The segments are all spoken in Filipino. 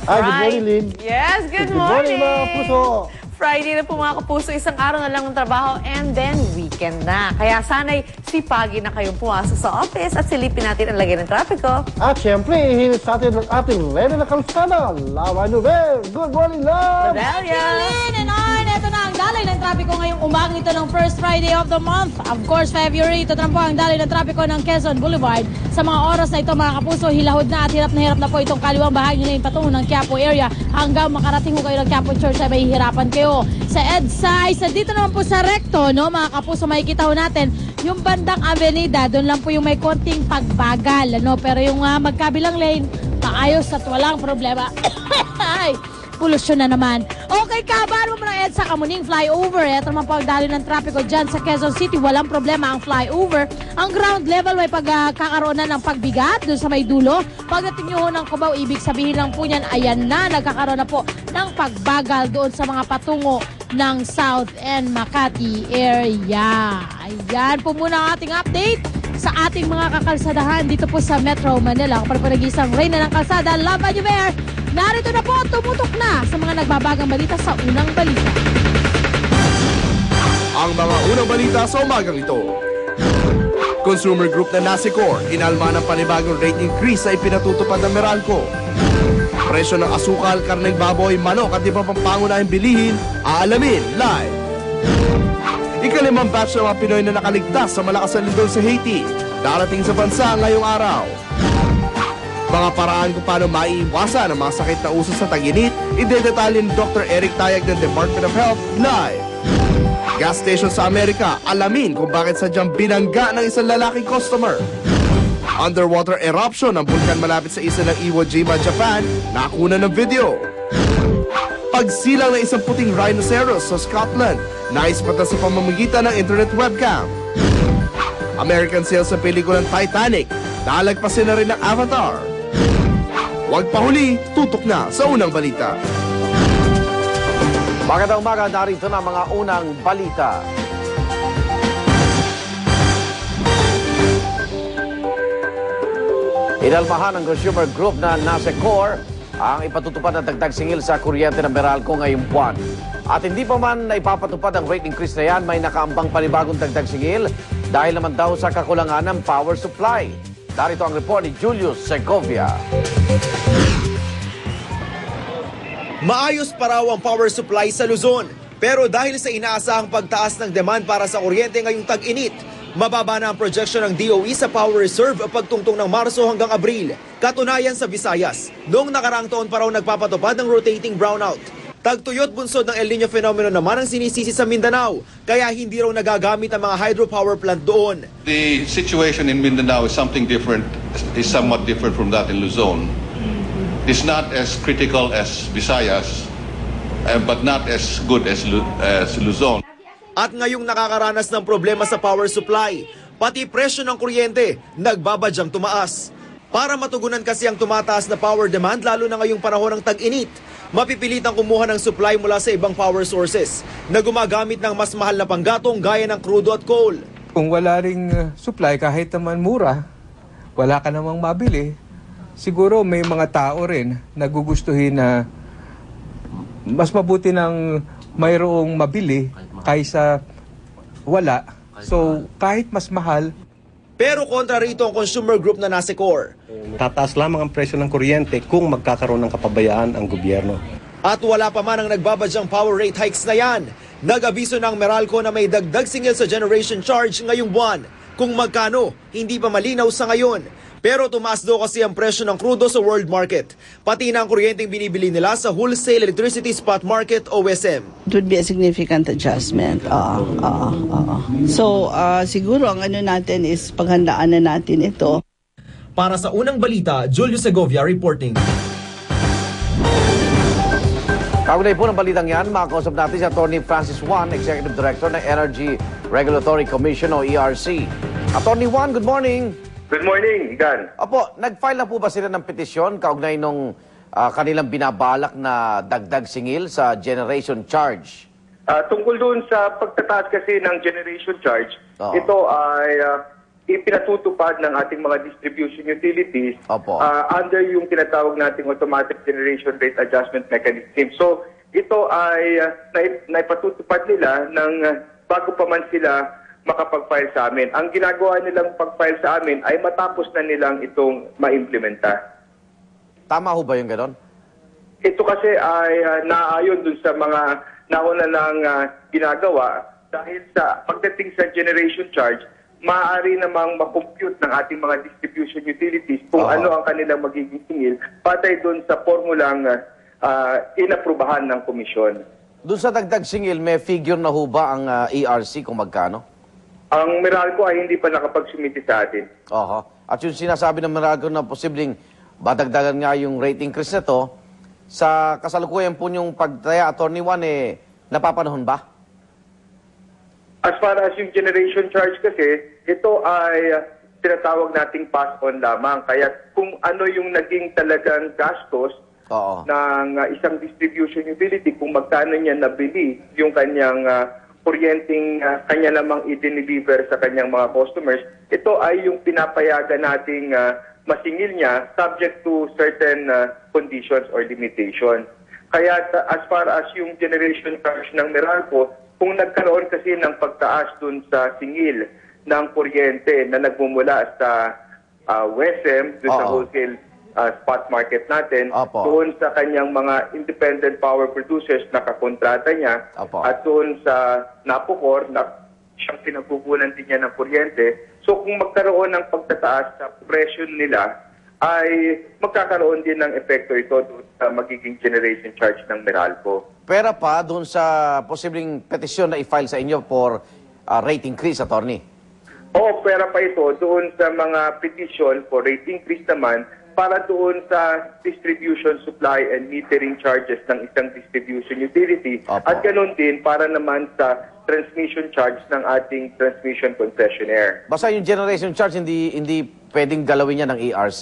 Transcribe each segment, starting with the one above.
Good morning, Lynn. Yes, good morning, morning. mga puso. Friday na po mga kapuso, isang araw na lang ng trabaho and then weekend na. Kaya sana'y sipagin na kayong pumasok sa office at silipin natin ang lagay ng trapiko. At syempre, ihinit sa atin ng ating Rene na Kalsada, Lava Nubel. Good morning, love! Rodelia! Lynn and Arn, ito na ang dalay ng trapiko ngayong umagang ito ng first Friday of the month. Of course, February, ito na po ang dalay ng trapiko ng Quezon Boulevard. Sa mga oras na ito, mga kapuso, hilahod na at hirap na po itong kaliwang bahagi na yung patungo ng Quiapo area. Hanggang makarating ho kayo ng Quiapo Church ay mahihirapan kayo. Sa EDSA, isa dito naman po sa Recto, no, mga kapuso, makikita ho natin yung bandang avenida, doon lang po yung may konting pagbagal, ano, pero yung magkabilang lane, maayos at walang problema. Ay, polusyon na naman. Okay, kabahan mo ng EDSA Kamuning flyover. Ito naman po ang dali ng trapiko dyan sa Quezon City. Walang problema ang flyover. Ang ground level may pagkakaroon na ng pagbigat doon sa may dulo. Pagdating nyo ho ng Cubao, ibig sabihin lang po niyan, ayan na, nagkakaroon na po ng pagbagal doon sa mga patungo ng South and Makati area. Ayan po muna ang ating update sa ating mga kakalsadahan dito po sa Metro Manila. Kapag po nag-isang Reyna ng Kalsada, Lava Nubel, narito na po, tumutok na sa mga nagbabagang balita sa unang balita. Ang mga unang balita sa umagang ito. Consumer group na Nasicor, inalma ng panibagong rate increase ay pinatutupad ng Meralco. Presyo ng asukal, karneng baboy, manok at iba pang pangunahing bilihin, aalamin live. Ikalimang batch ng mga Pinoy na nakaligtas sa malakas na lindol sa Haiti, darating sa bansa ngayong araw. Mga paraan kung paano maiiwasan ang mga sakit na uso sa tag-init, idedetalye ni Dr. Eric Tayag ng Department of Health live. Gas station sa Amerika, alamin kung bakit sadyang binangga ng isang lalaking customer. Underwater eruption ng bulkan malapit sa isla ng Iwo Jima, Japan, nakuna ng video. Pagsilang ng isang puting rhinoceros sa Scotland, naispatan sa pamamagitan ng internet webcam. American sales sa pelikulang Titanic, nalagpasin na rin ng Avatar. Huwag pahuli, tutok na sa unang balita. Magandang umaga, narito na mga unang balita. Inalmahan ng consumer group na Nasicor ang ipatutupad ng dagdag singil sa kuryente ng Meralco ngayong buwan. At hindi pa man ipapatupad ang rate increase na yan, may nakaambang panibagong dagdag singil dahil naman daw sa kakulangan ng power supply. Darito ang report ni Julius Segovia. Maayos pa raw ang power supply sa Luzon. Pero dahil sa inaasahang pagtaas ng demand para sa kuryente ngayong tag-init, mababa na ang projection ng DOE sa power reserve pagtungtong ng Marso hanggang Abril. Katunayan sa Visayas, noong nakaraang taon pa raw nagpapatupad ng rotating brownout. Tagtuyot bunsod ng El Nino phenomenon naman ang sinisisi sa Mindanao, kaya hindi raw nagagamit ang mga hydropower plant doon. The situation in Mindanao is something different, is somewhat different from that in Luzon. It's not as critical as Visayas, but not as good as Luzon. At ngayong nakakaranas ng problema sa power supply, pati presyo ng kuryente nagbabadyang tumaas. Para matugunan kasi ang tumataas na power demand lalo na ngayong panahon ng tag-init, mapipilitang kumuha ng supply mula sa ibang power sources na gumagamit ng mas mahal na panggatong gaya ng crudo at coal. Kung wala ring supply kahit naman mura, wala ka namang mabili, siguro may mga tao rin na gugustuhin na mas mabuti ng mayroong mabili kaysa wala. So, kahit mas mahal. Pero kontra rito ang consumer group na Nasicor. Tataas lamang ang presyo ng kuryente kung magkakaroon ng kapabayaan ang gobyerno. At wala pa man ang nagbabadyang power rate hikes na yan. Nag-abiso ng Meralco na may dagdag singil sa generation charge ngayong buwan. Kung magkano, hindi pa malinaw sa ngayon. Pero tumaas daw kasi ang presyo ng crudo sa world market. Pati na ang kuryenteng binibili nila sa Wholesale Electricity Spot Market o WSM. It would be a significant adjustment. So, siguro ang ano natin is paghandaan na natin ito. Para sa unang balita, Julius Segovia reporting. Kaugnay po ng balitang yan, makakausap natin si Atty. Francis Juan, Executive Director ng Energy Regulatory Commission o ERC. Atty. Juan, good morning. Good morning, Igan. Opo, nag-file na po ba sila ng petisyon kaugnay nung kanilang binabalak na dagdag singil sa generation charge? Tungkol doon sa pagtataas kasi ng generation charge, ito ay ipinatutupad ng ating mga distribution utilities Opo. under yung tinatawag nating automatic generation rate adjustment mechanism. So ito ay naipatutupad nila ng bago pa man sila makapag-file sa amin. Ang ginagawa nilang pag-file sa amin ay matapos na nilang itong ma-implementa. Tama ho ba yung ganon? Ito kasi ay naayon dun sa mga nauna lang ginagawa dahil sa pagdating sa generation charge, maaari namang makompute ng ating mga distribution utilities kung ano ang kanilang magiging singil patay dun sa formulang inaprubahan ng komisyon. Doon sa dagdag singil, may figure na ho ba ang ERC kung magkano? Ang Meralco ay hindi pa nakapagsumiti sa atin. Oho. At yung sinasabi ng Meralco na posibleng badagdagan nga yung rate increase na to, sa kasalukuyan po yung pagtaya, Attorney Juan, napapanahon ba? As far as yung generation charge kasi, ito ay tinatawag nating pass-on lamang. Kaya kung ano yung naging talagang gastos ng isang distribution utility, kung magkano niya nabili yung kanyang kuryenteng kanya lamang i-deliver sa kanyang mga customers, ito ay yung pinapayagan nating masingil niya subject to certain conditions or limitations. Kaya as far as yung generation charge ng Meralco, kung nagkaroon kasi ng pagtaas dun sa singil ng kuryente na nagmumula sa WESM, dun sa wholesale spot market natin, doon sa kanyang mga independent power producers na kakontrata niya, at doon sa NAPOCOR na siyang pinagkukunan din niya ng kuryente. So kung magkaroon ng pagtataas sa presyo nila, ay magkakaroon din ng epekto ito doon sa magiging generation charge ng Meralco. Pera pa doon sa posibleng petisyon na i-file sa inyo for rate increase, Attorney? Oo, pera pa ito doon sa mga petition for rate increase naman para doon sa distribution, supply, and metering charges ng isang distribution utility. At ganun din para naman sa transmission charge ng ating transmission concessionaire. Basta yung generation charge, hindi pwedeng galawin niya ng ERC?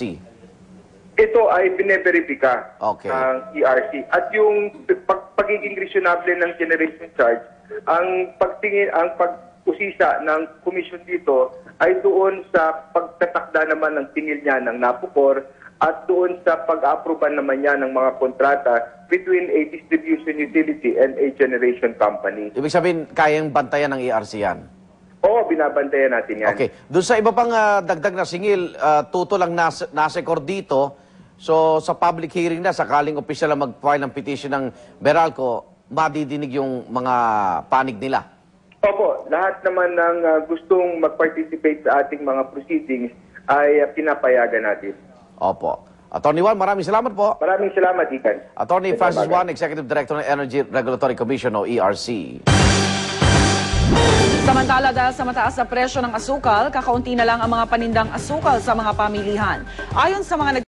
Ito ay bine-verifika ng ERC. At yung pagiging reasonable ng generation charge, ang pag-usisa ng komisyon dito ay doon sa pagtatakda naman ng tingil niya ng NAPOCOR at doon sa pag-aproban naman niya ng mga kontrata between a distribution utility and a generation company. Ibig sabihin, kayang bantayan ng ERC yan? Oo, binabantayan natin yan. Okay. Doon sa iba pang dagdag na singil, tuto lang NASECOR dito. So, sa public hearing na, sakaling opisyal na mag-file ng petition ng Meralco, madidinig yung mga panig nila? Opo, lahat naman ng gustong mag-participate sa ating mga proceedings ay pinapayagan natin. Opo. Attorney Juan, maraming salamat po. Maraming salamat, Ikan. Attorney Francis Juan, Executive Director ng Energy Regulatory Commission o ERC. Samantala, dahil sa mataas na presyo ng asukal, kakaunti na lang ang mga panindang asukal sa mga pamilihan. Ayon sa mga